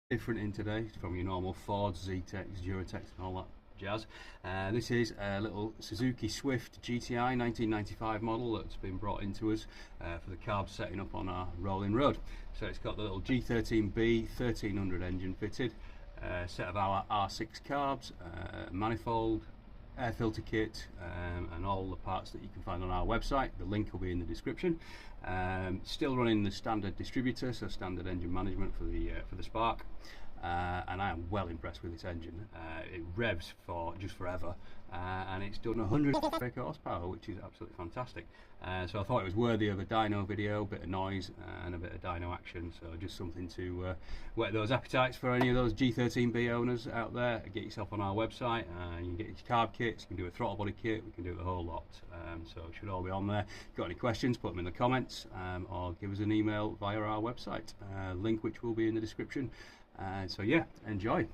Different in today from your normal Fords, Z-Tex, Durotex and all that jazz. This is a little Suzuki Swift GTI 1995 model that's been brought into us for the carb setting up on our rolling road. So it's got the little G13B 1300 engine fitted, set of our R6 carbs, manifold, air filter kit, and all the parts that you can find on our website. The link will be in the description. Still running the standard distributor, so standard engine management for the Spark, and I am well impressed with this engine. It revs for just forever, and it's done 100 brake horsepower, which is absolutely fantastic. So I thought it was worthy of a dyno video, a bit of noise and a bit of dyno action. So just something to whet those appetites for any of those G13B owners out there. Get yourself on our website. You can get your carb kits, you can do a throttle body kit, we can do the whole lot. So it should all be on there. Got any questions, put them in the comments, or give us an email via our website, link which will be in the description. So yeah, enjoy.